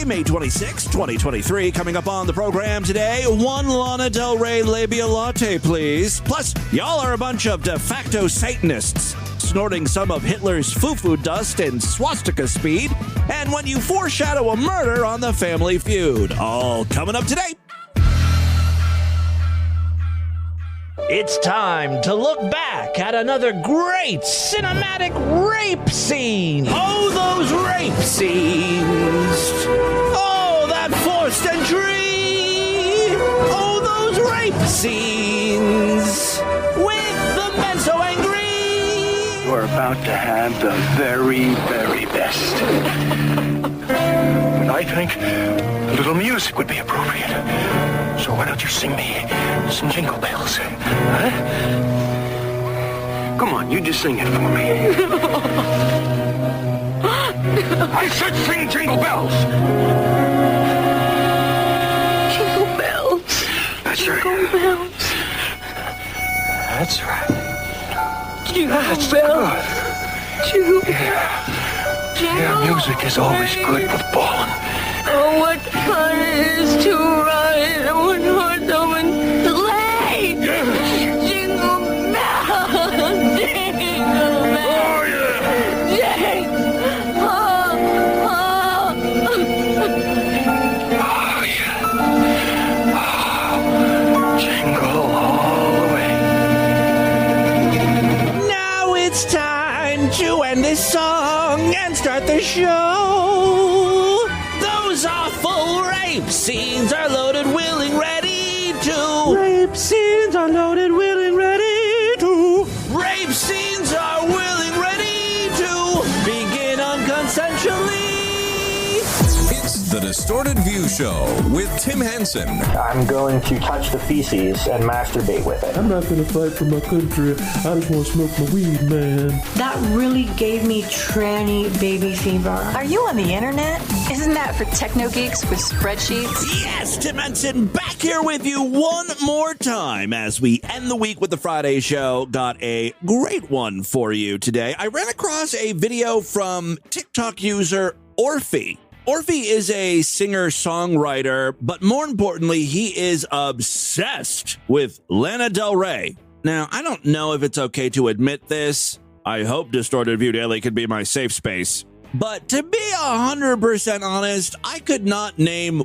May 26, 2023. Coming up on the program today, one Lana Del Rey labia latte, please. Plus, y'all are a bunch of de facto Satanists, snorting some of Hitler's foo-foo dust in swastika speed, and when you foreshadow a murder on the Family Feud. All coming up today. It's time to look back at another great cinematic rape scene. Oh, those rape scenes. Oh, that forced entry. Oh, those rape scenes. With the men so angry. You're about to have the very, very best. But I think a little music would be appropriate. So why don't you sing me some Jingle Bells? Huh? Come on, you just sing it for me. I said sing Jingle Bells! Jingle bells. That's right. Jingle bells. That's right. Jingle That's bells. good. Jingle Yeah, music is always good for balling. Oh, what fun it is to ride on horse open sleigh! Yes. Jingle bells, jingle bells. Oh, yeah. Jingle, oh, Oh, yeah. Oh, jingle all the way. Now it's time to end this song and start the show. Those awful rape scenes are loaded, willing, ready to. Rape scenes are loaded, willing, ready to. Rape scenes are willing, ready to begin unconsensually. It's the Distorted View Show with Tim Henson. I'm going to touch the feces and masturbate with it. I'm not going to fight for my country. I just want to smoke my weed, man. That really gave me tranny baby fever. Are you on the internet? Isn't that for techno geeks with spreadsheets? Yes, Tim Henson back here with you one more time as we end the week with the Friday show. Got a great one for you today. I ran across a video from TikTok user Orphe. Orphe is a singer-songwriter, but more importantly, he is obsessed with Lana Del Rey. Now, I don't know if it's okay to admit this. I hope Distorted View Daily could be my safe space. But to be 100% honest, I could not name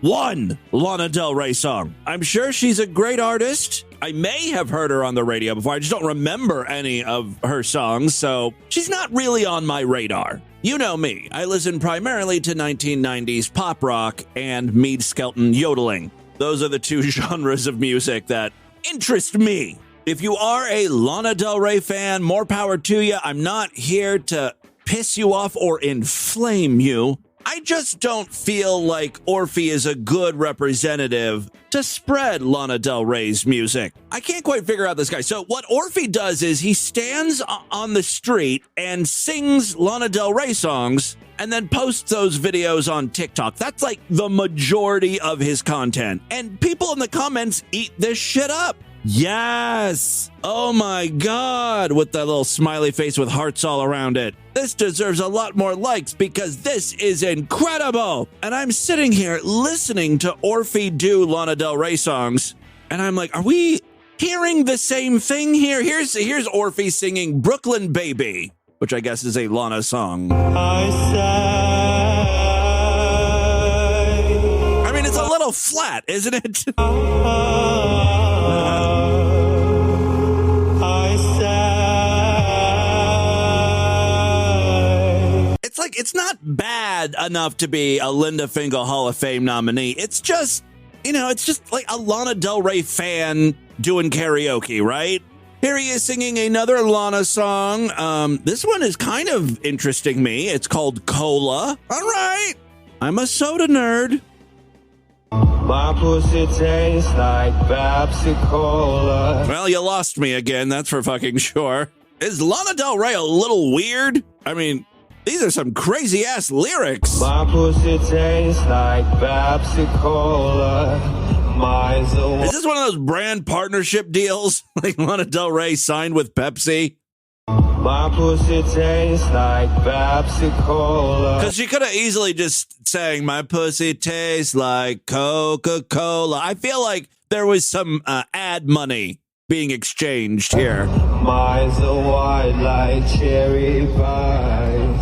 one Lana Del Rey song. I'm sure she's a great artist. I may have heard her on the radio before. I just don't remember any of her songs, so she's not really on my radar. You know me. I listen primarily to 1990s pop rock and Mead Skelton yodeling. Those are the two genres of music that interest me. If you are a Lana Del Rey fan, more power to you. I'm not here to piss you off or inflame you. I just don't feel like Orphe is a good representative to spread Lana Del Rey's music. I can't quite figure out this guy. So what Orphe does is he stands on the street and sings Lana Del Rey songs and then posts those videos on TikTok. That's like the majority of his content. And people in the comments eat this shit up. Yes! Oh my God! With that little smiley face with hearts all around it. This deserves a lot more likes because this is incredible! And I'm sitting here listening to Orphe do Lana Del Rey songs, and I'm like, are we hearing the same thing here? Here's Orphe singing Brooklyn Baby, which I guess is a Lana song. I mean, it's a little flat, isn't it? It's not bad enough to be a Linda Fingal Hall of Fame nominee. It's just, it's just like a Lana Del Rey fan doing karaoke, right? Here he is singing another Lana song. This one is kind of interesting me. It's called Cola. All right. I'm a soda nerd. My pussy tastes like Pepsi Cola. Well, you lost me again. That's for fucking sure. Is Lana Del Rey a little weird? I mean, these are some crazy-ass lyrics. My pussy tastes like Pepsi Cola. Is this one of those brand partnership deals? Like Lana Del Rey signed with Pepsi? My pussy tastes like Pepsi Cola. Because she could have easily just sang, my pussy tastes like Coca-Cola. I feel like there was some ad money being exchanged here. Mine's a white like cherry pies.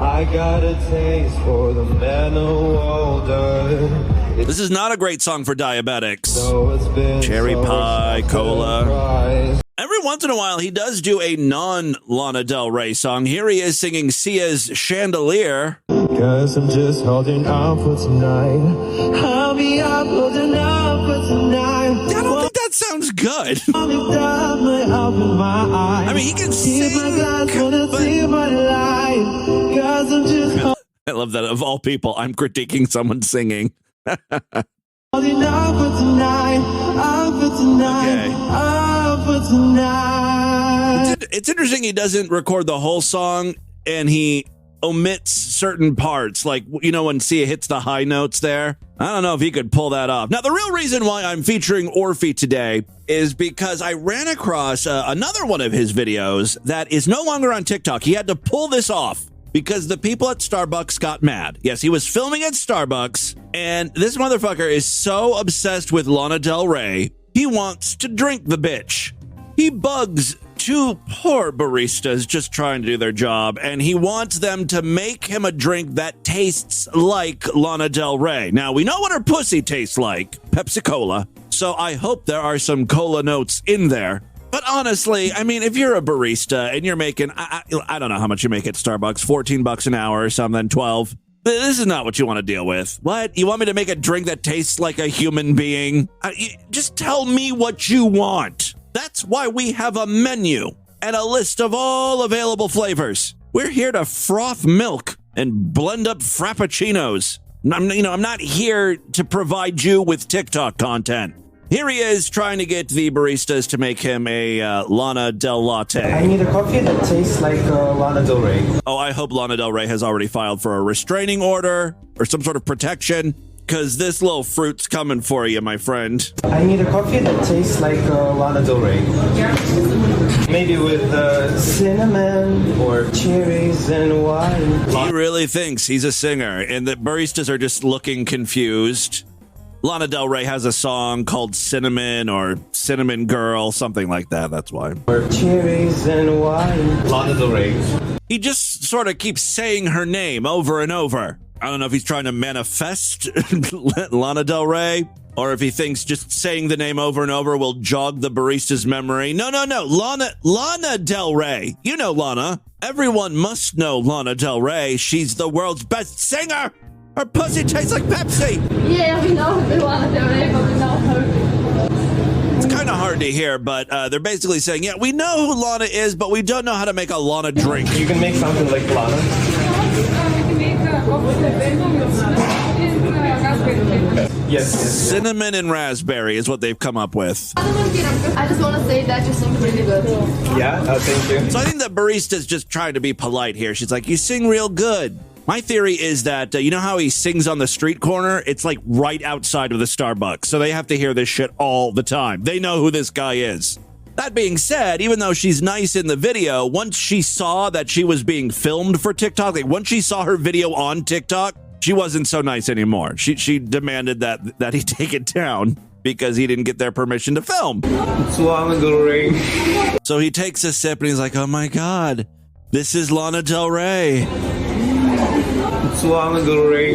I got a taste for the men who older. This is not a great song for diabetics. So it's been Cherry so pie, cola. surprised. Every once in a while, he does do a non-Lana Del Rey song. Here he is singing Sia's Chandelier. Guess I'm just holding out for tonight. I'll be up holding out for tonight. I don't think that sounds good. I mean, he can sing, I love that of all people, I'm critiquing someone singing. holding out for tonight. Out for tonight. Okay. Out for tonight. It's interesting he doesn't record the whole song and he omits certain parts, like, you know, when Sia hits the high notes there. I don't know if he could pull that off. Now, the real reason why I'm featuring Orphe today is because I ran across another one of his videos that is no longer on TikTok. He had to pull this off because the people at Starbucks got mad. Yes, he was filming at Starbucks, and this motherfucker is so obsessed with Lana Del Rey, he wants to drink the bitch. He bugs two poor baristas just trying to do their job, and he wants them to make him a drink that tastes like Lana Del Rey. Now, we know what her pussy tastes like, Pepsi Cola, so I hope there are some cola notes in there. But honestly, I mean, if you're a barista and you're making, I don't know how much you make at Starbucks, $14 an hour or something, 12. This is not what you want to deal with. What? You want me to make a drink that tastes like a human being? Just tell me what you want. That's why we have a menu and a list of all available flavors. We're here to froth milk and blend up frappuccinos. I'm not here to provide you with TikTok content. Here he is trying to get the baristas to make him a Lana Del Latte. I need a coffee that tastes like Lana Del Rey. Oh, I hope Lana Del Rey has already filed for a restraining order or some sort of protection, because this little fruit's coming for you, my friend. I need a coffee that tastes like Lana Del Rey. Maybe with cinnamon or cherries and wine. He really thinks he's a singer, and the baristas are just looking confused. Lana Del Rey has a song called Cinnamon or Cinnamon Girl, something like that. That's why. Or cherries and wine. Lana Del Rey. He just sort of keeps saying her name over and over. I don't know if he's trying to manifest Lana Del Rey, or if he thinks just saying the name over and over will jog the barista's memory. No. Lana Del Rey. You know Lana. Everyone must know Lana Del Rey. She's the world's best singer. Her pussy tastes like Pepsi. Yeah, we know the Lana Del Rey, but we know her. It's kind of hard to hear, but they're basically saying, yeah, we know who Lana is, but we don't know how to make a Lana drink. You can make something like Lana. Yes. Cinnamon and raspberry is what they've come up with. I just want to say that you sing really good. Yeah, thank you. So I think the barista's just trying to be polite here. She's like, you sing real good. My theory is that, you know how he sings on the street corner? It's like right outside of the Starbucks. So they have to hear this shit all the time. They know who this guy is. That being said, even though she's nice in the video, once she saw that she was being filmed for TikTok, like once she saw her video on TikTok, she wasn't so nice anymore. She demanded that he take it down because he didn't get their permission to film. It's Lana Del Rey. So he takes a sip and he's like, oh my God, this is Lana Del Rey. It's Lana Del Rey.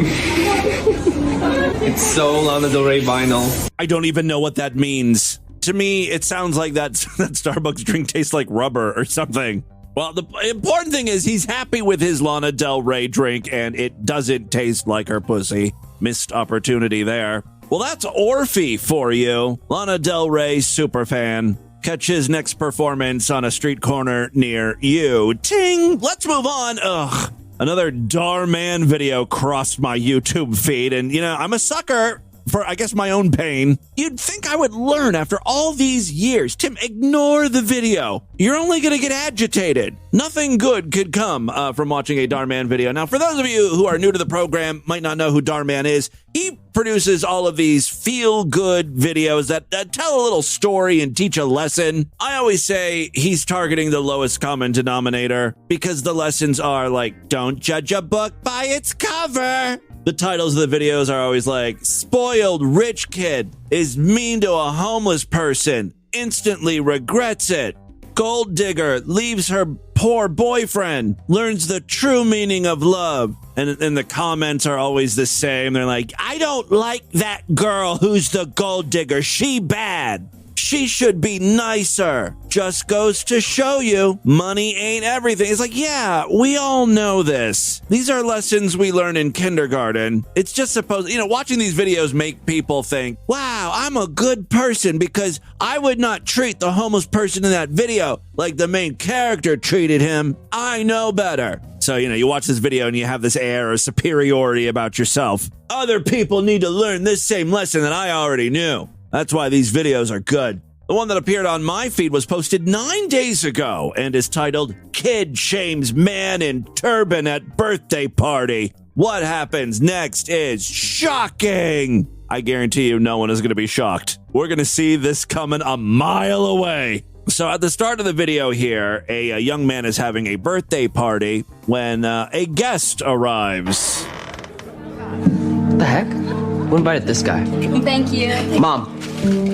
It's so Lana Del Rey vinyl. I don't even know what that means. To me, it sounds like that Starbucks drink tastes like rubber or something. Well, the important thing is he's happy with his Lana Del Rey drink, and it doesn't taste like her pussy. Missed opportunity there. Well, that's Orphe for you. Lana Del Rey superfan. Catch his next performance on a street corner near you. Ting! Let's move on. Ugh. Another Dhar Mann video crossed my YouTube feed, and, I'm a sucker for, I guess, my own pain. You'd think I would learn after all these years. Tim, ignore the video. You're only going to get agitated. Nothing good could come from watching a Dhar Mann video. Now, for those of you who are new to the program, might not know who Dhar Mann is, He produces all of these feel-good videos that tell a little story and teach a lesson. I always say he's targeting the lowest common denominator because the lessons are like, don't judge a book by its cover. The titles of the videos are always like, spoiled rich kid is mean to a homeless person, instantly regrets it. Gold digger leaves her poor boyfriend, learns the true meaning of love. And the comments are always the same. They're like, I don't like that girl who's the gold digger. She bad. She should be nicer. Just goes to show you, money ain't everything. It's like, yeah, we all know this. These are lessons we learn in kindergarten. It's just supposed, watching these videos make people think, wow, I'm a good person because I would not treat the homeless person in that video like the main character treated him. I know better. So, you watch this video and you have this air of superiority about yourself. Other people need to learn this same lesson that I already knew. That's why these videos are good. The one that appeared on my feed was posted 9 days ago and is titled, Kid Shames Man in Turban at Birthday Party. What happens next is shocking. I guarantee you no one is going to be shocked. We're going to see this coming a mile away. So at the start of the video here, a young man is having a birthday party when a guest arrives. What the heck? Who invited this guy? Thank you. Mom,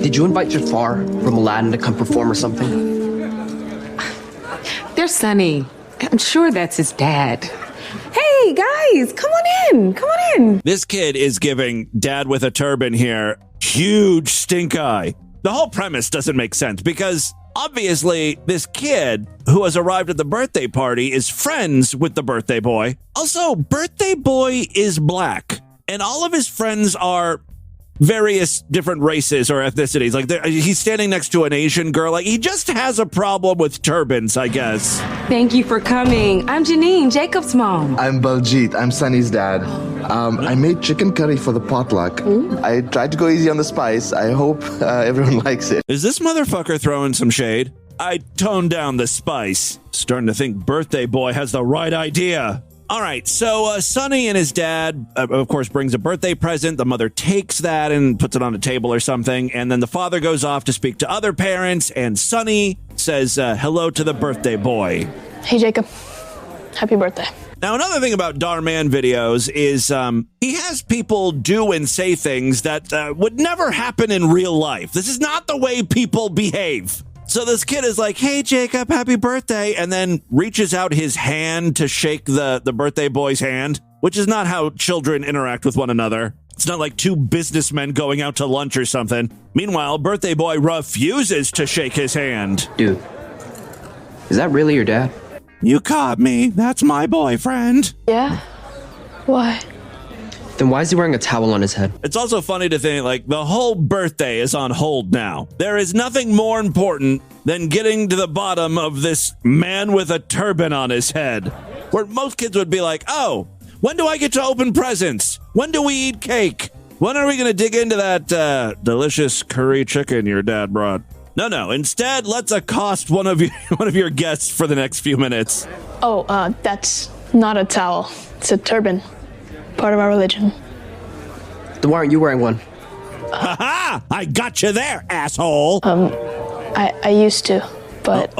did you invite Jafar from Aladdin to come perform or something? There's Sonny. I'm sure that's his dad. Hey, guys, come on in. Come on in. This kid is giving dad with a turban here huge stink eye. The whole premise doesn't make sense because obviously this kid who has arrived at the birthday party is friends with the birthday boy. Also, birthday boy is black. And all of his friends are various different races or ethnicities. Like he's standing next to an Asian girl. Like he just has a problem with turbans, I guess. Thank you for coming. I'm Janine, Jacob's mom. I'm Baljit. I'm Sunny's dad. I made chicken curry for the potluck. I tried to go easy on the spice. I hope everyone likes it. Is this motherfucker throwing some shade? I toned down the spice. Starting to think birthday boy has the right idea. All right, so Sonny and his dad, of course, brings a birthday present. The mother takes that and puts it on a table or something. And then the father goes off to speak to other parents. And Sonny says hello to the birthday boy. Hey, Jacob. Happy birthday. Now, another thing about Dhar Mann videos is he has people do and say things that would never happen in real life. This is not the way people behave. So this kid is like, hey, Jacob, happy birthday, and then reaches out his hand to shake the birthday boy's hand, which is not how children interact with one another. It's not like two businessmen going out to lunch or something. Meanwhile, birthday boy refuses to shake his hand. Dude, is that really your dad? You caught me. That's my boyfriend. Yeah? Why? Then why is he wearing a towel on his head? It's also funny to think, like, the whole birthday is on hold now. There is nothing more important than getting to the bottom of this man with a turban on his head. Where most kids would be like, oh, when do I get to open presents? When do we eat cake? When are we going to dig into that delicious curry chicken your dad brought? No. Instead, let's accost one of your guests for the next few minutes. Oh, that's not a towel. It's a turban. Part of our religion. Then why aren't you wearing one? Ha-ha! I got you there, asshole! I used to, but...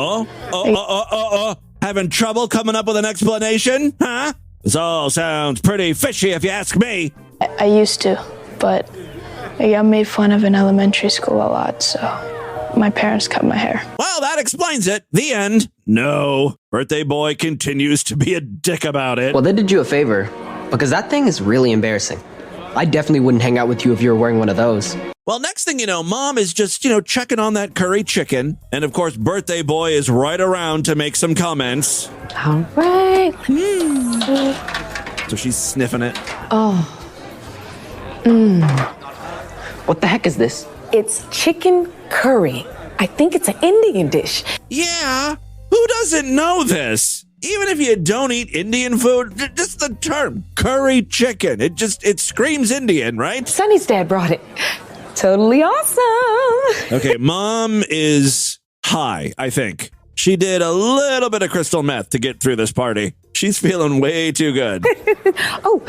Having trouble coming up with an explanation? Huh? This all sounds pretty fishy if you ask me. I used to, but I got made fun of in elementary school a lot, so my parents cut my hair. Well, that explains it. The end. No. Birthday boy continues to be a dick about it. Well, they did you a favor. Because that thing is really embarrassing. I definitely wouldn't hang out with you if you were wearing one of those. Well, next thing you know, mom is just, checking on that curry chicken. And of course, birthday boy is right around to make some comments. All right. So she's sniffing it. Oh. What the heck is this? It's chicken curry. I think it's an Indian dish. Yeah. Who doesn't know this? Even if you don't eat Indian food, just the term curry chicken, it screams Indian, right? Sonny's dad brought it. Totally awesome. Okay, mom is high, I think. She did a little bit of crystal meth to get through this party. She's feeling way too good. Oh.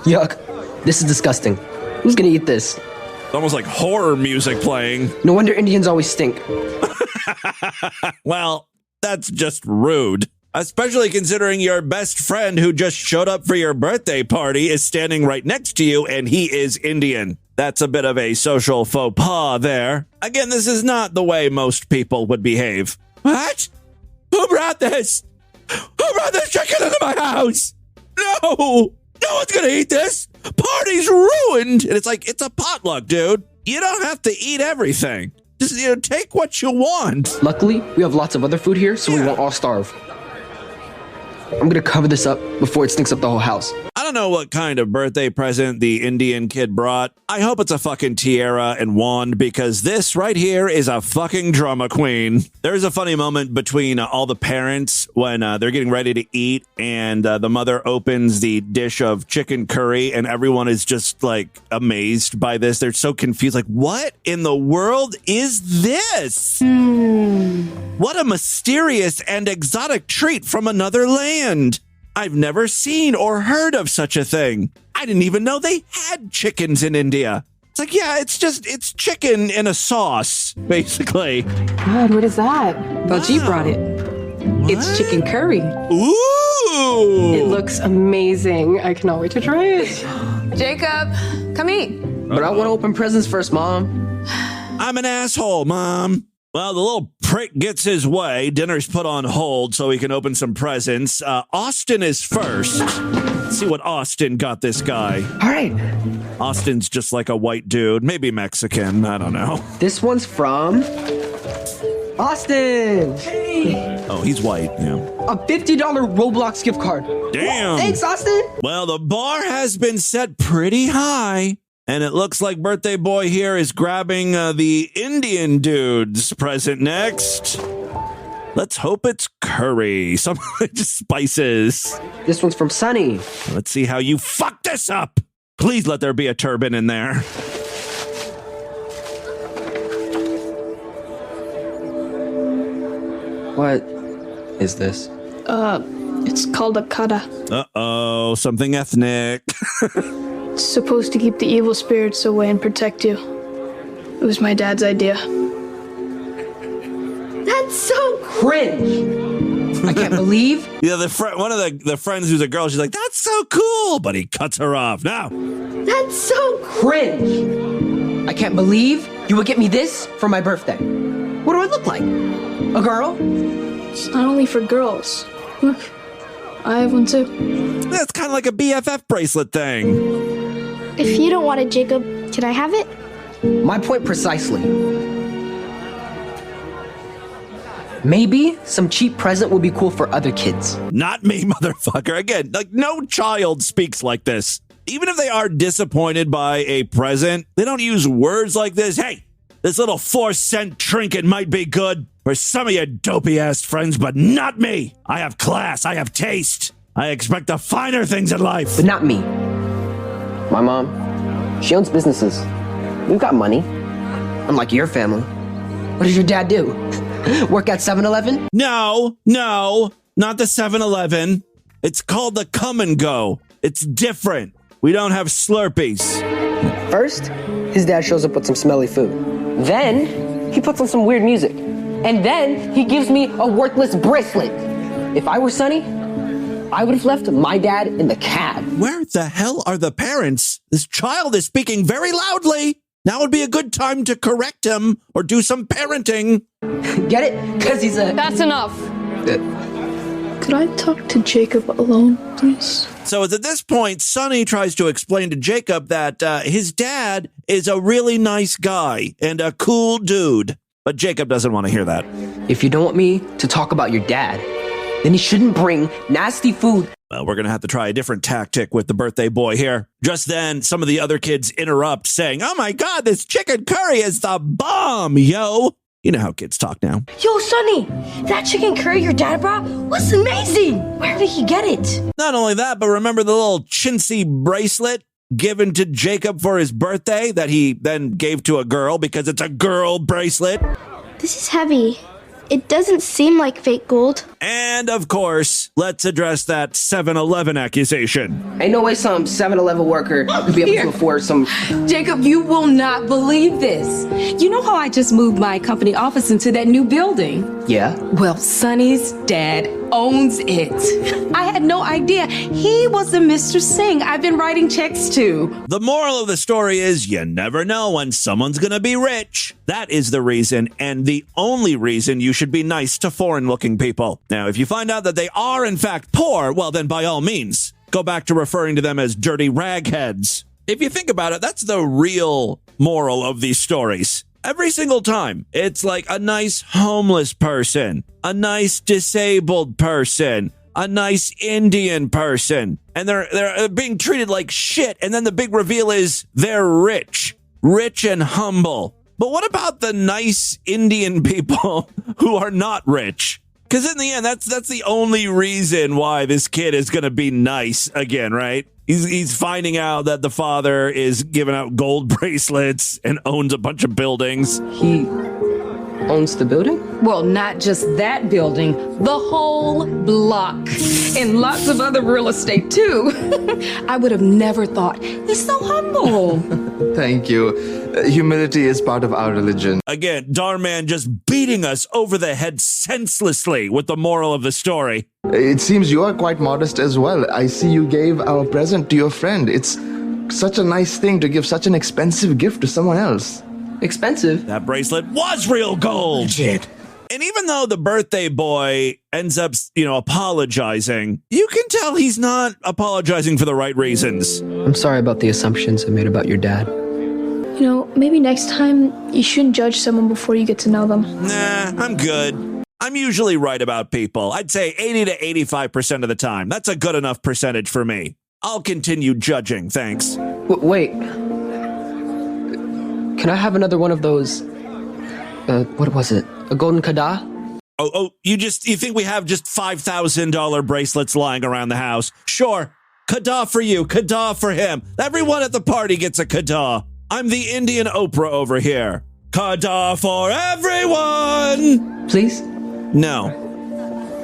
Yuck. This is disgusting. Who's gonna eat this? It's almost like horror music playing. No wonder Indians always stink. Well, that's just rude. Especially considering your best friend who just showed up for your birthday party is standing right next to you and he is Indian. That's a bit of a social faux pas there. Again, this is not the way most people would behave. What? Who brought this? Who brought this chicken into my house? No! No one's gonna eat this! Party's ruined! And it's like, it's a potluck, dude. You don't have to eat everything. Just, take what you want. Luckily, we have lots of other food here, so we won't all starve. I'm gonna cover this up before it stinks up the whole house. I don't know what kind of birthday present the Indian kid brought. I hope it's a fucking tiara and wand, because this right here is a fucking drama queen. There's a funny moment between all the parents when they're getting ready to eat, and the mother opens the dish of chicken curry, and everyone is just like amazed by this. They're so confused, like, what in the world is this? What a mysterious and exotic treat from another land. I've never seen or heard of such a thing. I didn't even know they had chickens in India. It's like, yeah, it's chicken in a sauce, basically. God, what is that? Baljeet brought it. It's chicken curry. Ooh! It looks amazing. I cannot wait to try it. Jacob, come eat. But I want to open presents first, Mom. I'm an asshole, Mom. Well, the little prick gets his way. Dinner's put on hold so he can open some presents. Austin is first. Let's see what Austin got this guy. All right. Austin's just like a white dude, maybe Mexican. I don't know. This one's from Austin. Hey. Oh, he's white, yeah. A $50 Roblox gift card. Damn. Thanks, Austin. Well, the bar has been set pretty high. And it looks like birthday boy here is grabbing the Indian dude's present next. Let's hope it's curry. Some just spices. This one's from Sunny. Let's see how you fuck this up. Please let there be a turban in there. What is this? It's called a kata. Uh-oh, something ethnic. It's supposed to keep the evil spirits away and protect you. It was my dad's idea. That's so cringe. I can't believe. Yeah, one of the friends who's a girl, she's like, that's so cool. But he cuts her off. No. That's so cringe. I can't believe you would get me this for my birthday. What do I look like? A girl? It's not only for girls. Look, I have one too. That's kind of like a BFF bracelet thing. If you don't want it, Jacob, can I have it? My point precisely. Maybe some cheap present would be cool for other kids. Not me, motherfucker. Again, like, no child speaks like this. Even if they are disappointed by a present, they don't use words like this. Hey, this little 4-cent trinket might be good for some of your dopey-ass friends, but not me. I have class. I have taste. I expect the finer things in life. But not me. My mom, she owns businesses. We've got money. Unlike your family. What does your dad do? Work at 7-Eleven? No, not the 7-Eleven. It's called the Come and Go. It's different. We don't have Slurpees. First, his dad shows up with some smelly food. Then, he puts on some weird music. And then, he gives me a worthless bracelet. If I were Sonny, I would have left my dad in the cab. Where the hell are the parents? This child is speaking very loudly. Now would be a good time to correct him or do some parenting. Get it? Because he's a... That's enough. Could I talk to Jacob alone, please? So at this point, Sonny tries to explain to Jacob that his dad is a really nice guy and a cool dude. But Jacob doesn't want to hear that. If you don't want me to talk about your dad, then he shouldn't bring nasty food. Well, we're going to have to try a different tactic with the birthday boy here. Just then, some of the other kids interrupt saying, oh my God, this chicken curry is the bomb, yo. You know how kids talk now. Yo, Sonny, that chicken curry your dad brought was amazing. Where did he get it? Not only that, but remember the little chintzy bracelet given to Jacob for his birthday that he then gave to a girl because it's a girl bracelet? This is heavy. it doesn't seem like fake gold. And of course, let's address that 7-Eleven accusation. Ain't no way some 7-Eleven worker could be able to afford some... Jacob, you will not believe this. You know how I just moved my company office into that new building? Yeah? Well, Sonny's dad owns it. I had no idea. He was the Mr. Singh I've been writing checks to. The moral of the story is you never know when someone's gonna be rich. That is the reason, and the only reason you should be nice to foreign-looking people. Now, if you find out that they are in fact poor, well then by all means, go back to referring to them as dirty ragheads. If you think about it, that's the real moral of these stories. Every single time, it's like a nice homeless person, a nice disabled person, a nice Indian person, and they're being treated like shit, and then the big reveal is they're rich and humble. But what about the nice Indian people who are not rich? Because in the end, that's the only reason why this kid is going to be nice again, right? He's finding out that the father is giving out gold bracelets and owns a bunch of buildings. He owns the building? Well, not just that building, the whole block. And lots of other real estate, too. I would have never thought. He's so humble. Thank you. Humility is part of our religion. Again, Dhar Man just beating us over the head senselessly with the moral of the story. It seems you are quite modest as well. I see you gave our present to your friend. It's such a nice thing to give such an expensive gift to someone else. Expensive? That bracelet was real gold. Shit. And even though the birthday boy ends up, apologizing, you can tell he's not apologizing for the right reasons. I'm sorry about the assumptions I made about your dad. You know, maybe next time you shouldn't judge someone before you get to know them. Nah, I'm good. I'm usually right about people. I'd say 80 to 85% of the time. That's a good enough percentage for me. I'll continue judging, thanks. Wait. Can I have another one of those, what was it? A golden kada? Oh, you think we have just $5,000 bracelets lying around the house? Sure. Kada for you, kada for him. Everyone at the party gets a kada. I'm the Indian Oprah over here. Kada for everyone! Please? No.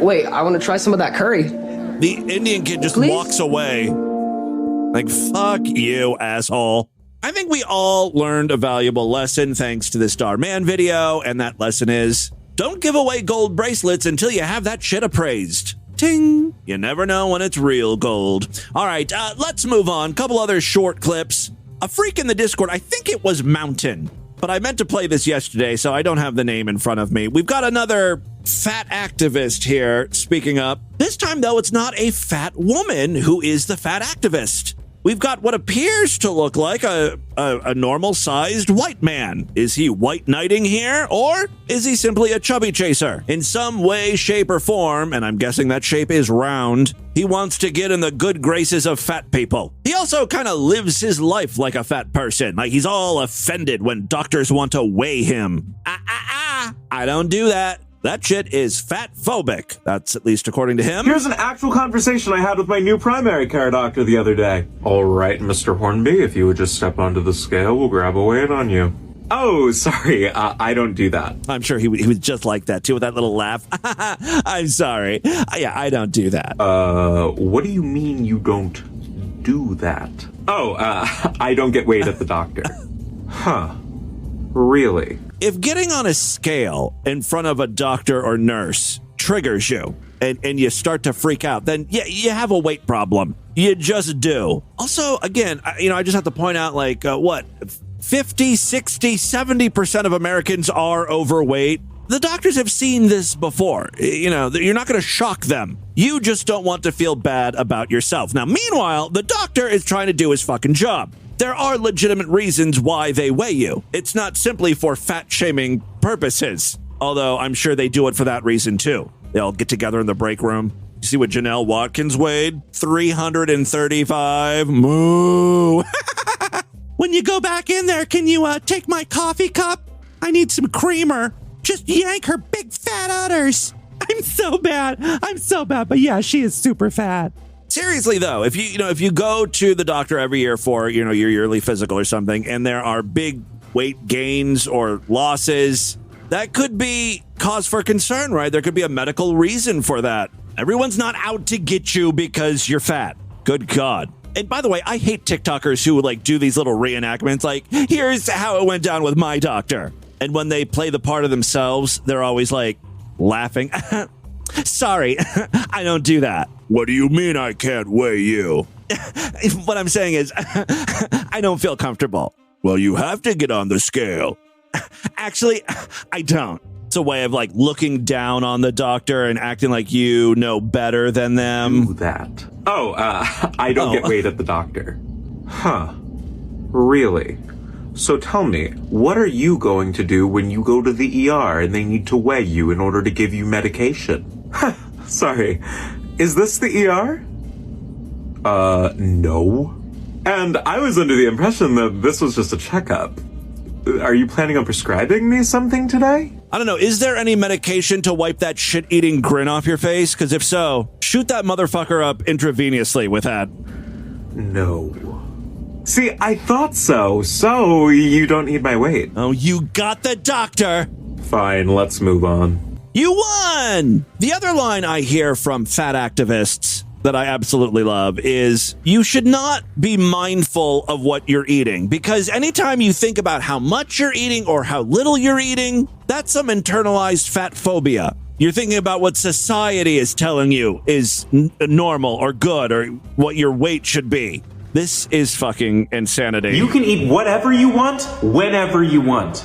Wait, I want to try some of that curry. The Indian kid just walks away. Like, fuck you, asshole. I think we all learned a valuable lesson thanks to this Dhar Man video, and that lesson is, don't give away gold bracelets until you have that shit appraised. Ting! You never know when it's real gold. All right, let's move on. Couple other short clips. A freak in the Discord, I think it was Mountain, but I meant to play this yesterday, so I don't have the name in front of me. We've got another fat activist here speaking up. This time, though, it's not a fat woman who is the fat activist. We've got what appears to look like a normal-sized white man. Is he white knighting here, or is he simply a chubby chaser? In some way, shape, or form, and I'm guessing that shape is round, he wants to get in the good graces of fat people. He also kind of lives his life like a fat person. Like he's all offended when doctors want to weigh him. I don't do that. That shit is fatphobic. That's at least according to him. Here's an actual conversation I had with my new primary care doctor the other day. All right, Mr. Hornby, if you would just step onto the scale, we'll grab a weight on you. Oh, sorry, I don't do that. I'm sure he was just like that, too, with that little laugh. I'm sorry. Yeah, I don't do that. What do you mean you don't do that? Oh, I don't get weighed at the doctor. Huh. Really? If getting on a scale in front of a doctor or nurse triggers you and you start to freak out, then yeah, you have a weight problem. You just do. Also, again, I just have to point out, 50, 60, 70% of Americans are overweight. The doctors have seen this before. You're not going to shock them. You just don't want to feel bad about yourself. Now, meanwhile, the doctor is trying to do his fucking job. There are legitimate reasons why they weigh you. It's not simply for fat-shaming purposes, although I'm sure they do it for that reason, too. They all get together in the break room. You see what Janelle Watkins weighed? 335. Moo! When you go back in there, can you take my coffee cup? I need some creamer. Just yank her big fat udders. I'm so bad. But yeah, she is super fat. Seriously, though, if you go to the doctor every year for, your yearly physical or something, and there are big weight gains or losses, that could be cause for concern, right? There could be a medical reason for that. Everyone's not out to get you because you're fat. Good God. And by the way, I hate TikTokers who like do these little reenactments like, here's how it went down with my doctor. And when they play the part of themselves, they're always like laughing. Sorry, I don't do that. What do you mean I can't weigh you? What I'm saying is, I don't feel comfortable. Well, you have to get on the scale. Actually, I don't. It's a way of like looking down on the doctor and acting like you know better than them. Do that. Oh, I don't get weighed at the doctor. Huh. Really? So tell me, what are you going to do when you go to the ER and they need to weigh you in order to give you medication? Sorry. Is this the ER? No. And I was under the impression that this was just a checkup. Are you planning on prescribing me something today? I don't know. Is there any medication to wipe that shit-eating grin off your face? Because if so, shoot that motherfucker up intravenously with that. No. See, I thought so. So you don't need my weight. Oh, you got the doctor. Fine, let's move on. You won! The other line I hear from fat activists that I absolutely love is you should not be mindful of what you're eating, because anytime you think about how much you're eating or how little you're eating, that's some internalized fat phobia. You're thinking about what society is telling you is normal or good or what your weight should be. This is fucking insanity. You can eat whatever you want, whenever you want.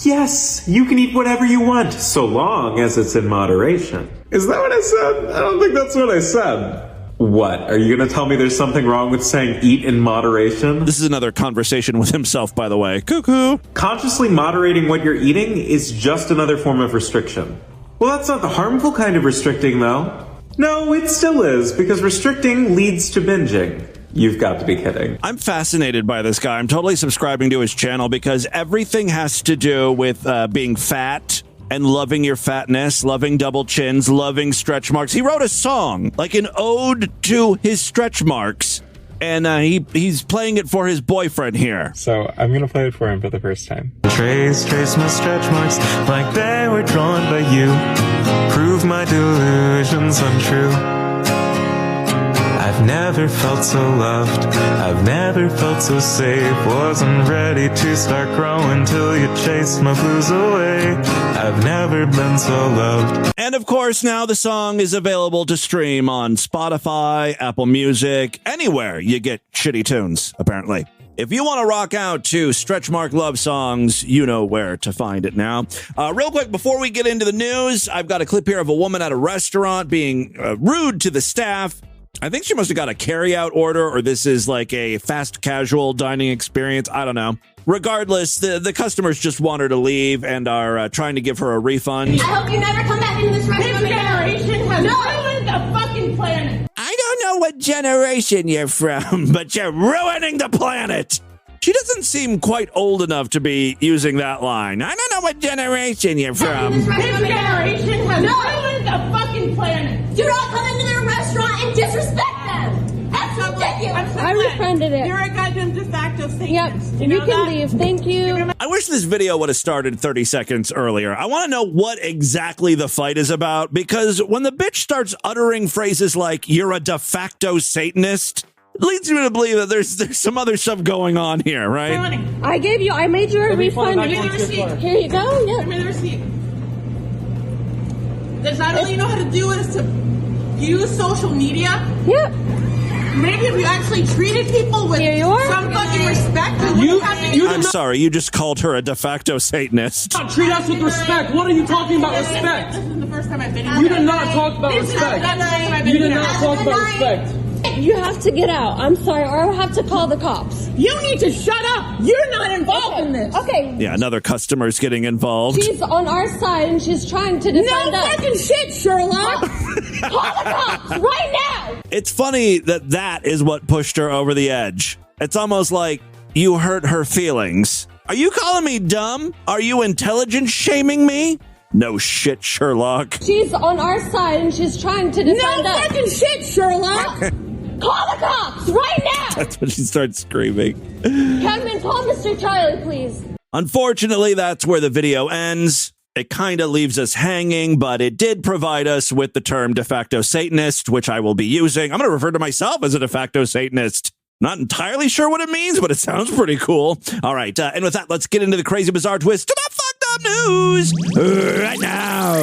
Yes, you can eat whatever you want, so long as it's in moderation. Is that what I said? I don't think that's what I said. What? Are you going to tell me there's something wrong with saying eat in moderation? This is another conversation with himself, by the way. Cuckoo. Consciously moderating what you're eating is just another form of restriction. Well, that's not the harmful kind of restricting, though. No, it still is, because restricting leads to binging. You've got to be kidding. I'm fascinated by this guy. I'm totally subscribing to his channel because everything has to do with being fat and loving your fatness, loving double chins, loving stretch marks. He wrote a song, like an ode to his stretch marks, and he's playing it for his boyfriend here. So I'm going to play it for him for the first time. Trace my stretch marks like they were drawn by you. Prove my delusions untrue. I've never felt so loved, I've never felt so safe. Wasn't ready to start growing till you chased my blues away. I've never been so loved. And of course, now the song is available to stream on Spotify, Apple Music, anywhere you get shitty tunes, apparently. If you want to rock out to stretch mark love songs, you know where to find it now. Real quick, before we get into the news, I've got a clip here of a woman at a restaurant being rude to the staff. I think she must have got a carry-out order, or this is like a fast casual dining experience. I don't know. Regardless, the customers just want her to leave and are trying to give her a refund. I hope you never come back into this restaurant. This generation has ruined the fucking planet. I don't know what generation you're from, but you're ruining the planet. She doesn't seem quite old enough to be using that line. I don't know what generation you're from. This generation has ruined the fucking planet. Do not come into their restaurant and disrespect them. That's ridiculous. I refunded it. You're a goddamn de facto Satanist. Yep, you can leave. Thank you. I wish this video would have started 30 seconds earlier. I want to know what exactly the fight is about, because when the bitch starts uttering phrases like, you're a de facto Satanist, it leads me to believe that there's some other stuff going on here, right? I made you a refund. Give me the receipt. Here you go. Yeah. Give me the receipt. That's not all you know how to do is to use social media. Yep. Maybe if you actually treated people with some fucking respect, I'm sorry, you just called her a de facto Satanist. Treat us with respect. What are you talking about respect? This is the first time I've been here. You did not talk about respect. You did not talk about respect. You have to get out. I'm sorry, or I'll have to call the cops. You need to shut up. You're not involved in this. Okay. Yeah, another customer's getting involved. She's on our side and she's trying to defend us. No fucking shit, Sherlock. Call the cops right now. It's funny that is what pushed her over the edge. It's almost like you hurt her feelings. Are you calling me dumb? Are you intelligence shaming me? No shit, Sherlock. She's on our side and she's trying to defend us. No fucking shit, Sherlock. Call the cops right now! That's when she starts screaming. Kevin, call Mr. Charlie, please. Unfortunately, that's where the video ends. It kind of leaves us hanging, but it did provide us with the term de facto Satanist, which I will be using. I'm going to refer to myself as a de facto Satanist. Not entirely sure what it means, but it sounds pretty cool. All right, and with that, let's get into the crazy, bizarre twist to the fucked up news right now.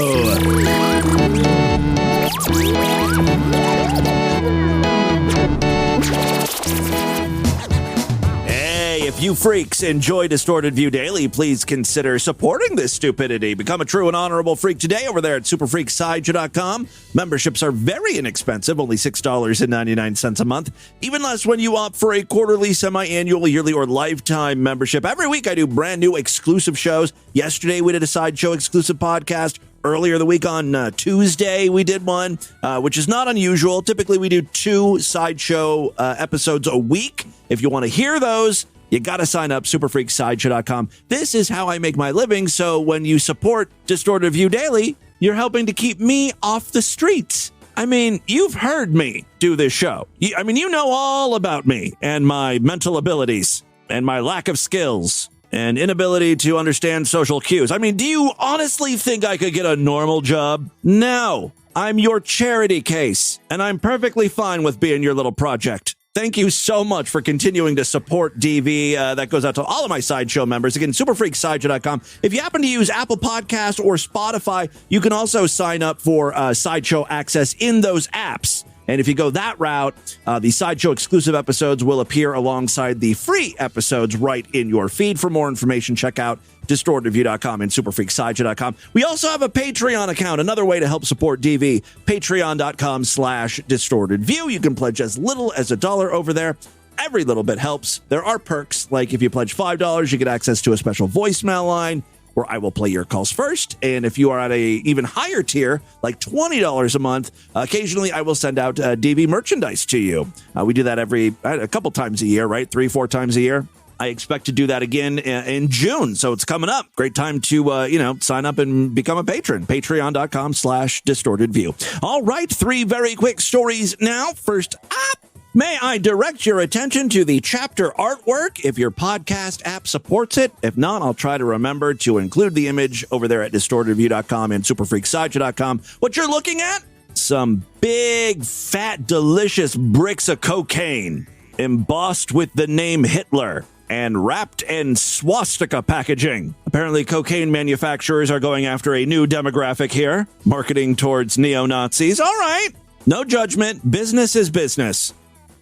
If you freaks enjoy Distorted View Daily, please consider supporting this stupidity. Become a true and honorable freak today over there at superfreaksideshow.com. Memberships are very inexpensive, only $6.99 a month. Even less when you opt for a quarterly, semi-annual, yearly, or lifetime membership. Every week I do brand new exclusive shows. Yesterday we did a Sideshow exclusive podcast. Earlier the week on Tuesday, we did one, which is not unusual. Typically, we do 2 Sideshow episodes a week. If you want to hear those, you got to sign up, superfreaksideshow.com. This is how I make my living, so when you support Distorted View Daily, you're helping to keep me off the streets. I mean, you've heard me do this show. You know all about me and my mental abilities and my lack of skills and inability to understand social cues. I mean, do you honestly think I could get a normal job? No. I'm your charity case, and I'm perfectly fine with being your little project. Thank you so much for continuing to support DV. That goes out to all of my Sideshow members. Again, superfreaksideshow.com. If you happen to use Apple Podcasts or Spotify, you can also sign up for Sideshow access in those apps. And if you go that route, the Sideshow exclusive episodes will appear alongside the free episodes right in your feed. For more information, check out distortedview.com and superfreaksideshow.com. We also have a Patreon account, another way to help support DV, patreon.com/distortedview. You can pledge as little as $1 over there. Every little bit helps. There are perks, like if you pledge $5, you get access to a special voicemail line where I will play your calls first. And if you are at a even higher tier, like $20 a month, occasionally I will send out DV merchandise to you. We do that a couple times a year, right? 3-4 times a year. I expect to do that again in June, so it's coming up. Great time to, sign up and become a patron. Patreon.com/distortedview. All right, 3 very quick stories now. First up, may I direct your attention to the chapter artwork if your podcast app supports it. If not, I'll try to remember to include the image over there at distortedview.com and superfreaksideshow.com. What you're looking at? Some big, fat, delicious bricks of cocaine embossed with the name Hitler and wrapped in swastika packaging. Apparently, cocaine manufacturers are going after a new demographic here, marketing towards neo-Nazis. All right, no judgment. Business is business.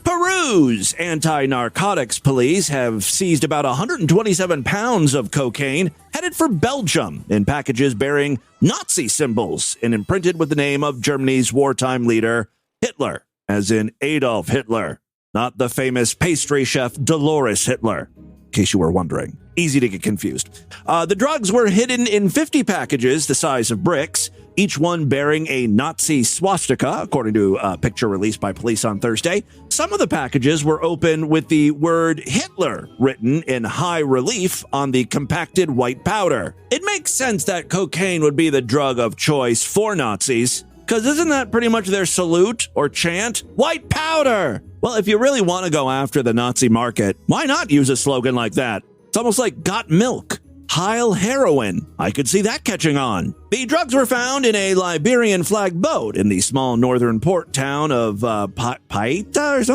Peru's anti-narcotics police have seized about 127 pounds of cocaine headed for Belgium in packages bearing Nazi symbols and imprinted with the name of Germany's wartime leader, Hitler, as in Adolf Hitler, not the famous pastry chef Dolores Hitler, in case you were wondering. Easy to get confused. The drugs were hidden in 50 packages the size of bricks, each one bearing a Nazi swastika, according to a picture released by police on Thursday. Some of the packages were opened with the word Hitler written in high relief on the compacted white powder. It makes sense that cocaine would be the drug of choice for Nazis, because isn't that pretty much their salute or chant? White powder! Well, if you really want to go after the Nazi market, why not use a slogan like that? It's almost like got milk. Heil heroin. I could see that catching on. The drugs were found in a Liberian flagged boat in the small northern port town of Paita,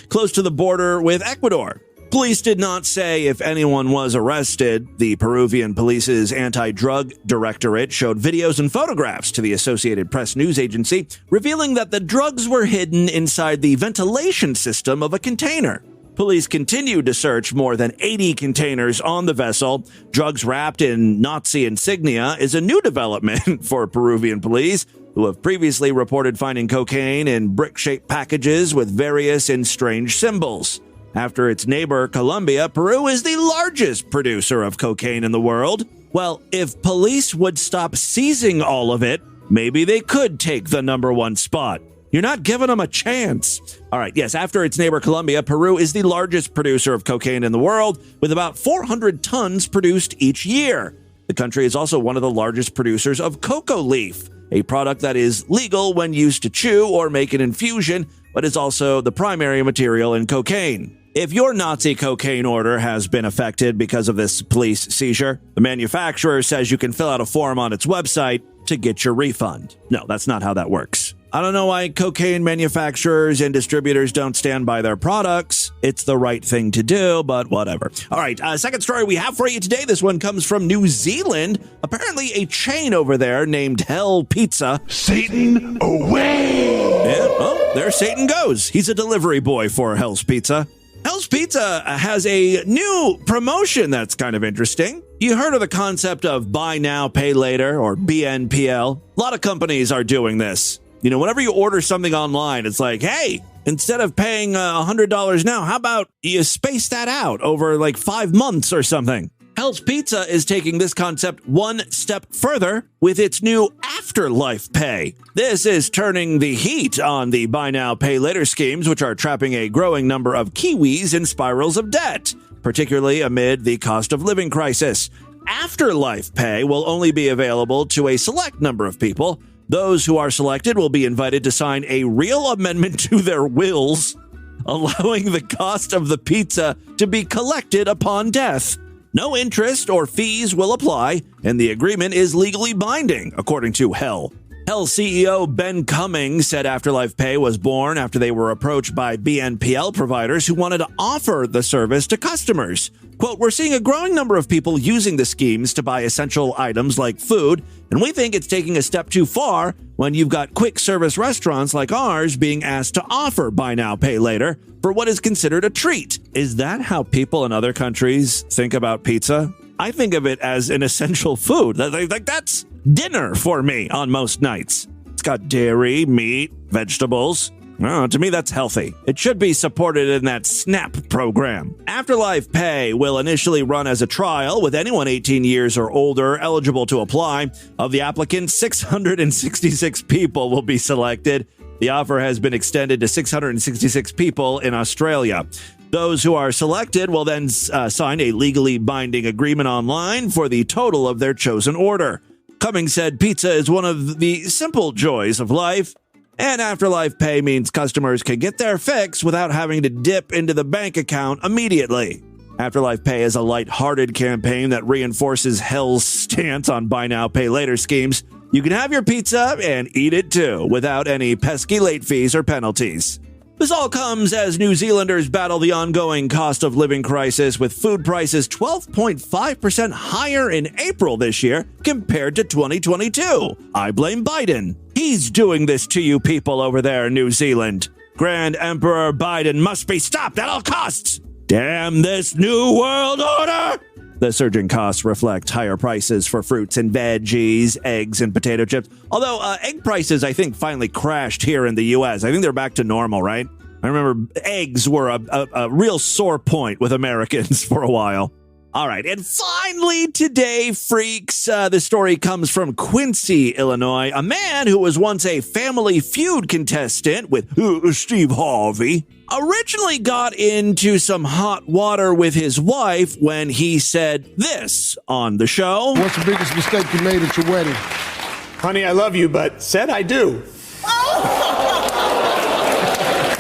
close to the border with Ecuador. Police did not say if anyone was arrested. The Peruvian police's anti-drug directorate showed videos and photographs to the Associated Press news agency, revealing that the drugs were hidden inside the ventilation system of a container. Police continued to search more than 80 containers on the vessel. Drugs wrapped in Nazi insignia is a new development for Peruvian police, who have previously reported finding cocaine in brick-shaped packages with various and strange symbols. After its neighbor, Colombia, Peru is the largest producer of cocaine in the world. Well, if police would stop seizing all of it, maybe they could take the #1 spot. You're not giving them a chance. All right, yes, after its neighbor, Colombia, Peru is the largest producer of cocaine in the world, with about 400 tons produced each year. The country is also one of the largest producers of cocoa leaf, a product that is legal when used to chew or make an infusion, but is also the primary material in cocaine. If your Nazi cocaine order has been affected because of this police seizure, the manufacturer says you can fill out a form on its website to get your refund. No, that's not how that works. I don't know why cocaine manufacturers and distributors don't stand by their products. It's the right thing to do, but whatever. All right, second story we have for you today. This one comes from New Zealand. Apparently a chain over there named Hell Pizza. Satan away! Yeah, oh, there Satan goes. He's a delivery boy for Hell's Pizza. Hell's Pizza has a new promotion that's kind of interesting. You heard of the concept of buy now, pay later, or BNPL? A lot of companies are doing this. You know, whenever you order something online, it's like, hey, instead of paying $100 now, how about you space that out over like 5 months or something? Hell's Pizza is taking this concept one step further with its new Afterlife Pay. This is turning the heat on the buy now, pay later schemes, which are trapping a growing number of Kiwis in spirals of debt, particularly amid the cost of living crisis. Afterlife Pay will only be available to a select number of people. Those who are selected will be invited to sign a real amendment to their wills, allowing the cost of the pizza to be collected upon death. No interest or fees will apply, and the agreement is legally binding, according to Hell. Hell CEO Ben Cummings said Afterlife Pay was born after they were approached by BNPL providers who wanted to offer the service to customers. Quote, we're seeing a growing number of people using the schemes to buy essential items like food, and we think it's taking a step too far when you've got quick service restaurants like ours being asked to offer buy now, pay later for what is considered a treat. Is that how people in other countries think about pizza? I think of it as an essential food. Like that's dinner for me on most nights. It's got dairy, meat, vegetables. To me, that's healthy. It should be supported in that SNAP program. Afterlife Pay will initially run as a trial with anyone 18 years or older eligible to apply. Of the applicants, 666 people will be selected. The offer has been extended to 666 people in Australia. Those who are selected will then sign a legally binding agreement online for the total of their chosen order. Cummings said pizza is one of the simple joys of life, and Afterlife Pay means customers can get their fix without having to dip into the bank account immediately. Afterlife Pay is a light-hearted campaign that reinforces Hell's stance on buy now, pay later schemes. You can have your pizza and eat it too, without any pesky late fees or penalties. This all comes as New Zealanders battle the ongoing cost of living crisis, with food prices 12.5% higher in April this year compared to 2022. I blame Biden. He's doing this to you people over there in New Zealand. Grand Emperor Biden must be stopped at all costs. Damn this new world order! The surging costs reflect higher prices for fruits and veggies, eggs, and potato chips. Although egg prices, I think, finally crashed here in the U.S. I think they're back to normal, right? I remember eggs were a real sore point with Americans for a while. All right, and finally today, freaks, the story comes from Quincy, Illinois. A man who was once a Family Feud contestant with Steve Harvey originally got into some hot water with his wife when he said this on the show. What's the biggest mistake you made at your wedding? Honey, I love you, but said I do.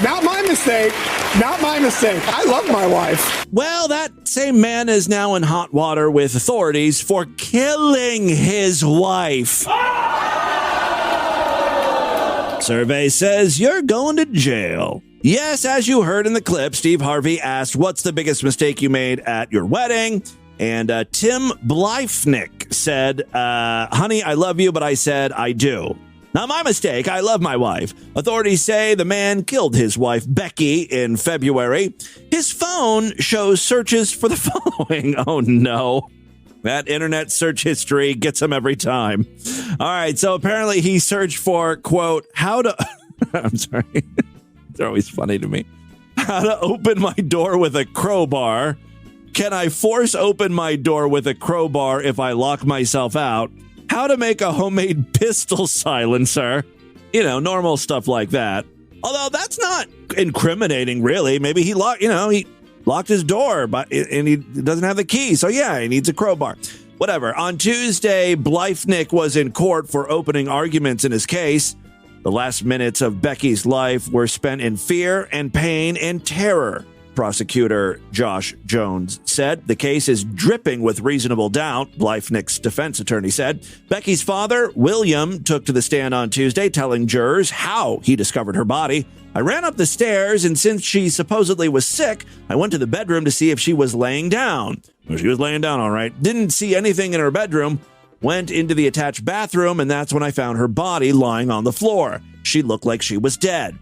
Not my mistake. Not my mistake. I love my wife. Well, that same man is now in hot water with authorities for killing his wife. Survey says you're going to jail. Yes, as you heard in the clip, Steve Harvey asked, what's the biggest mistake you made at your wedding? And Tim Bleifnick said, honey, I love you, but I said I do. Not my mistake. I love my wife. Authorities say the man killed his wife, Becky, in February. His phone shows searches for the following. Oh, no. That internet search history gets him every time. All right. So apparently he searched for, quote, how to... I'm sorry. They're always funny to me. How to open my door with a crowbar. Can I force open my door with a crowbar if I lock myself out? How to make a homemade pistol silencer. You know, normal stuff like that. Although that's not incriminating, really. Maybe he locked his door, and he doesn't have the key. So yeah, he needs a crowbar. Whatever. On Tuesday, Bleifnick was in court for opening arguments in his case. The last minutes of Becky's life were spent in fear and pain and terror. Prosecutor Josh Jones said. The case is dripping with reasonable doubt, Leifnick's defense attorney said. Becky's father, William, took to the stand on Tuesday, telling jurors how he discovered her body. I ran up the stairs, and since she supposedly was sick, I went to the bedroom to see if she was laying down. Well, she was laying down, all right. Didn't see anything in her bedroom. Went into the attached bathroom, and that's when I found her body lying on the floor. She looked like she was dead.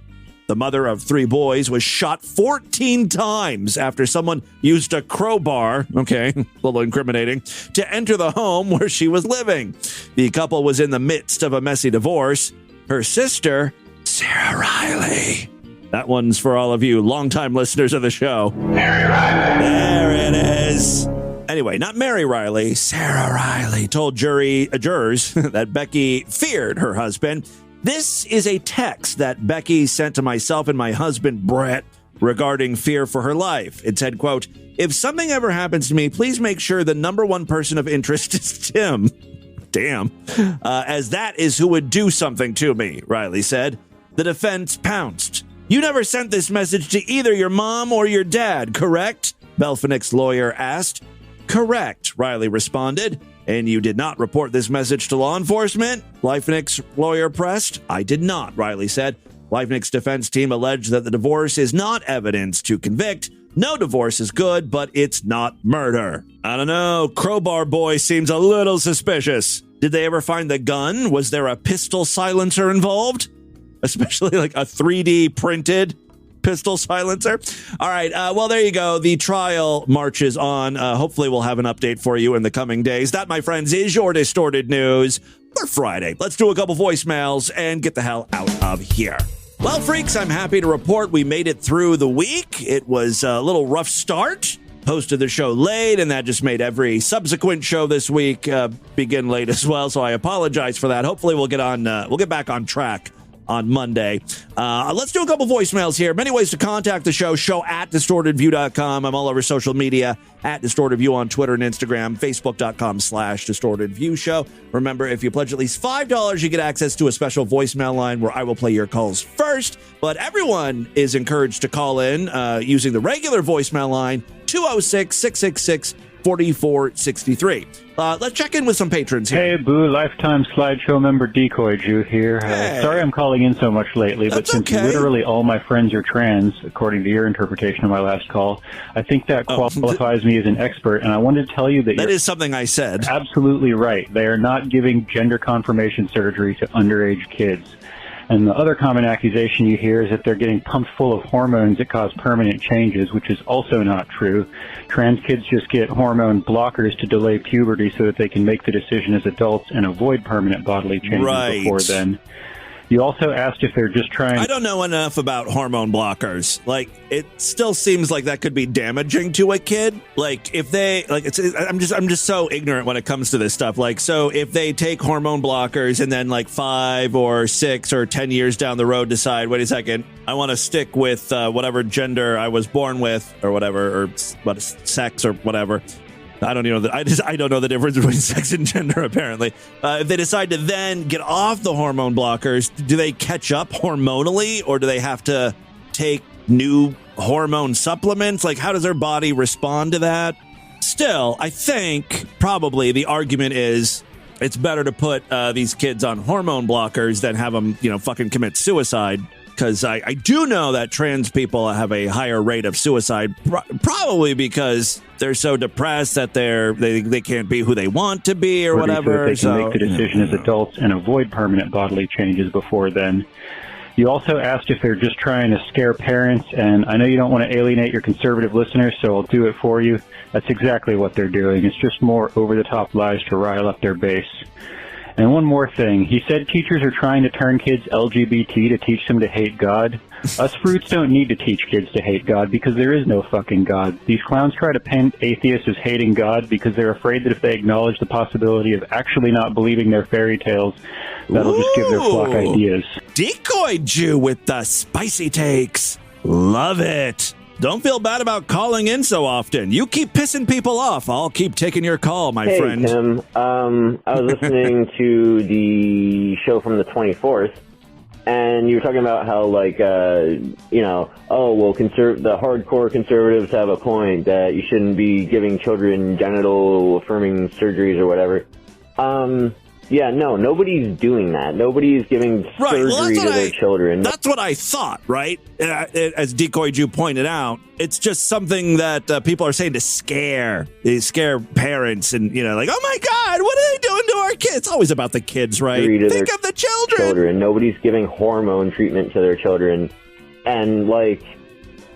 The mother of 3 boys was shot 14 times after someone used a crowbar, okay, a little incriminating, to enter the home where she was living. The couple was in the midst of a messy divorce. Her sister, Sarah Riley. That one's for all of you longtime listeners of the show. Mary Riley. There it is. Anyway, not Mary Riley, Sarah Riley told jurors that Becky feared her husband. This is a text that Becky sent to myself and my husband, Brett, regarding fear for her life. It said, quote, if something ever happens to me, please make sure the number one person of interest is Tim. Damn. As that is who would do something to me, Riley said. The defense pounced. You never sent this message to either your mom or your dad, correct? Belfinick's lawyer asked. Correct, Riley responded. And you did not report this message to law enforcement? Leifnick's lawyer pressed. I did not, Riley said. Leifnick's defense team alleged that the divorce is not evidence to convict. No divorce is good, but it's not murder. I don't know. Crowbar boy seems a little suspicious. Did they ever find the gun? Was there a pistol silencer involved? Especially like a 3D printed pistol silencer. All right. Well, there you go. The trial marches on. Hopefully we'll have an update for you in the coming days. That, my friends, is your Distorted News for Friday. Let's do a couple voicemails and get the hell out of here. Well, freaks, I'm happy to report we made it through the week. It was a little rough start. Hosted the show late, and that just made every subsequent show this week begin late as well. So I apologize for that. Hopefully we'll get back on track on Monday. Let's do a couple voicemails here. Many ways to contact the show at distortedview.com. I'm all over social media at DistortedView on Twitter and Instagram, facebook.com/DistortedViewShow. Remember, if you pledge at least $5, you get access to a special voicemail line where I will play your calls first. But everyone is encouraged to call in using the regular voicemail line, 206-666-4463. Let's check in with some patrons here. Hey, Boo, lifetime slideshow member Decoy Jew here. Sorry I'm calling in so much lately, but since literally all my friends are trans, according to your interpretation of my last call, I think that qualifies me as an expert, and I wanted to tell you that is something I said. Absolutely right. They are not giving gender confirmation surgery to underage kids. And the other common accusation you hear is that they're getting pumped full of hormones that cause permanent changes, which is also not true. Trans kids just get hormone blockers to delay puberty so that they can make the decision as adults and avoid permanent bodily changes before then. You also asked if they're just trying... I don't know enough about hormone blockers. Like, it still seems like that could be damaging to a kid. Like, if they... Like, I'm just so ignorant when it comes to this stuff. Like, so if they take hormone blockers and then, like, 5 or 6 or 10 years down the road decide, wait a second, I want to stick with whatever gender I was born with or whatever, or what sex or whatever... I don't know I don't know the difference between sex and gender, apparently. If they decide to then get off the hormone blockers, do they catch up hormonally, or do they have to take new hormone supplements? Like, how does their body respond to that? Still, I think probably the argument is it's better to put these kids on hormone blockers than have them, fucking commit suicide. Because I do know that trans people have a higher rate of suicide, probably because they're so depressed that they can't be who they want to be or whatever. They can make the decision as adults and avoid permanent bodily changes before then. You also asked if they're just trying to scare parents, and I know you don't want to alienate your conservative listeners, so I'll do it for you. That's exactly what they're doing. It's just more over-the-top lies to rile up their base. And one more thing. He said teachers are trying to turn kids LGBT to teach them to hate God. Us fruits don't need to teach kids to hate God because there is no fucking God. These clowns try to paint atheists as hating God because they're afraid that if they acknowledge the possibility of actually not believing their fairy tales, that'll just give their flock ideas. Decoy Jew with the spicy takes. Love it. Don't feel bad about calling in so often. You keep pissing people off. I'll keep taking your call, my friend. Hey, Tim. I was listening to the show from the 24th, And you were talking about how, like, the hardcore conservatives have a point that you shouldn't be giving children genital-affirming surgeries or whatever. Nobody's doing that. Nobody's giving surgery to their children. That's what I thought, right? As Decoy Jew pointed out, it's just something that people are saying to scare parents and, like, oh my God, what are they doing to our kids? It's always about the kids, right? Think of the children. Nobody's giving hormone treatment to their children. And, like,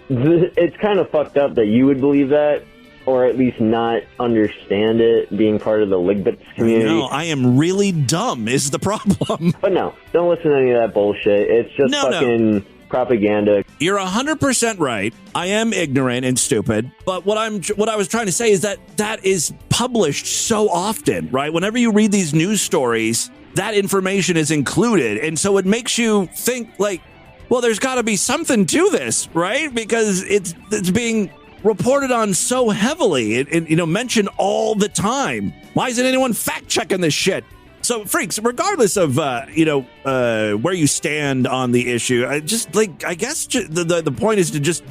it's kind of fucked up that you would believe that, or at least not understand it, being part of the Ligbits community. No, I am really dumb is the problem. But no, don't listen to any of that bullshit. It's just fucking propaganda. You're 100% right. I am ignorant and stupid. But what I was trying to say is that is published so often, right? Whenever you read these news stories, that information is included. And so it makes you think, like, well, there's got to be something to this, right? Because it's being reported on so heavily and mentioned all the time. Why isn't anyone fact checking this shit? So, freaks, regardless of where you stand on the issue, I guess the point is to just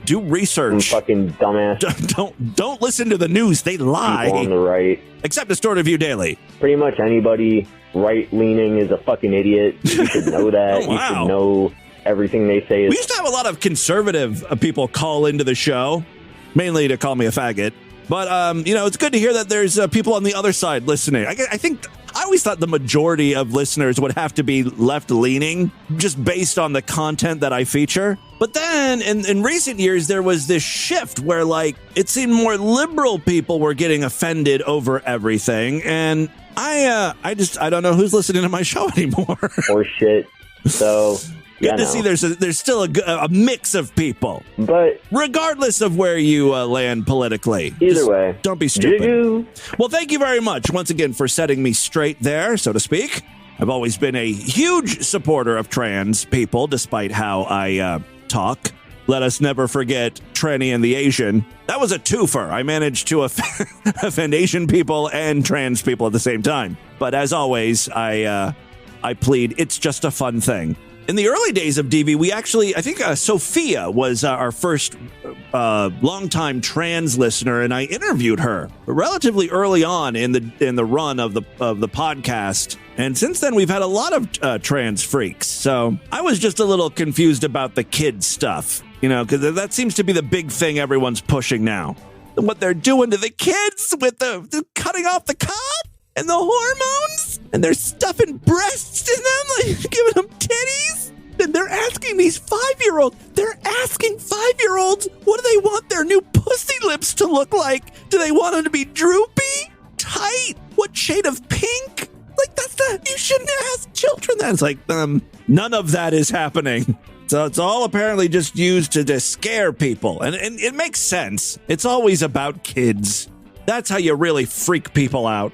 do research. Fucking dumbass. Don't listen to the news. They lie. People on the right. Except Distorted View Daily. Pretty much anybody right-leaning is a fucking idiot. You should know that. Oh, wow. You should know everything they say. We used to have a lot of conservative people call into the show, mainly to call me a faggot. But, it's good to hear that there's people on the other side listening. I always thought the majority of listeners would have to be left-leaning, just based on the content that I feature. But then, in recent years, there was this shift where, like, it seemed more liberal people were getting offended over everything. And I don't know who's listening to my show anymore. Or shit. So... Good to see there's still a mix of people. But regardless of where you land politically. Either way. Don't be stupid. Well, thank you very much once again for setting me straight there, so to speak. I've always been a huge supporter of trans people, despite how I talk. Let us never forget Tranny and the Asian. That was a twofer. I managed to offend Asian people and trans people at the same time. But as always, I plead, it's just a fun thing. In the early days of DV, I think Sophia was our first longtime trans listener, and I interviewed her relatively early on in the run of the podcast. And since then, we've had a lot of trans freaks. So I was just a little confused about the kid stuff, because that seems to be the big thing everyone's pushing now. What they're doing to the kids with the cutting off the cock and the hormones, and they're stuffing breasts in them, like giving them titties. And they're asking these 5-year-olds, what do they want their new pussy lips to look like? Do they want them to be droopy? Tight? What shade of pink? Like, you shouldn't ask children that. It's like, none of that is happening. So it's all apparently just used to scare people. And it makes sense. It's always about kids. That's how you really freak people out.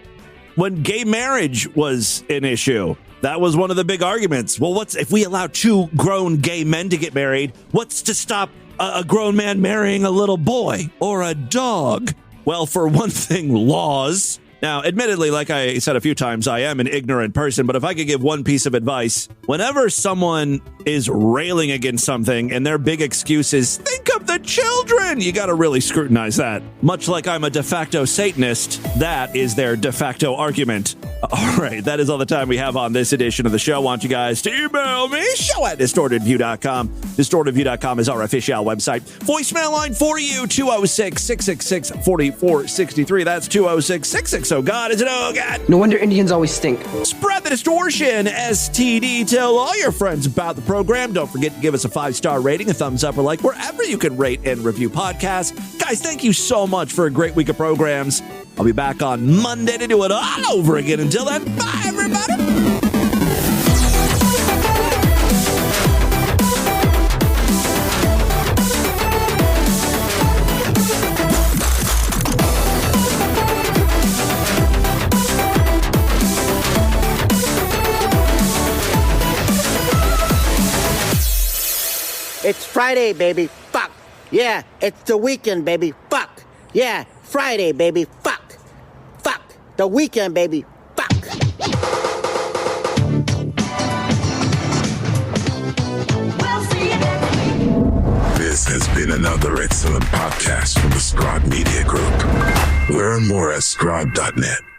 When gay marriage was an issue, that was one of the big arguments. Well, if we allow 2 grown gay men to get married, what's to stop a grown man marrying a little boy or a dog? Well, for one thing, laws. Now, admittedly, like I said a few times, I am an ignorant person, but if I could give one piece of advice, whenever someone is railing against something and their big excuse is, think of the children, you got to really scrutinize that. Much like I'm a de facto Satanist, that is their de facto argument. All right, that is all the time we have on this edition of the show. I want you guys to email me, show@distortedview.com. Distortedview.com is our official website. Voicemail line for you, 206-666-4463. That's 206-666. Oh God, is it oh God? No wonder Indians always stink. Spread the distortion, STD. Tell all your friends about the program. Don't forget to give us a 5-star rating, a thumbs up, or like wherever you can rate and review podcasts. Guys, thank you so much for a great week of programs. I'll be back on Monday to do it all over again. Until then, bye everybody. It's Friday, baby. Fuck. Yeah, it's the weekend, baby. Fuck. Yeah, Friday, baby. Fuck. Fuck. The weekend, baby. Fuck. been another excellent podcast from the Scribe Media Group. Learn more at scribe.net.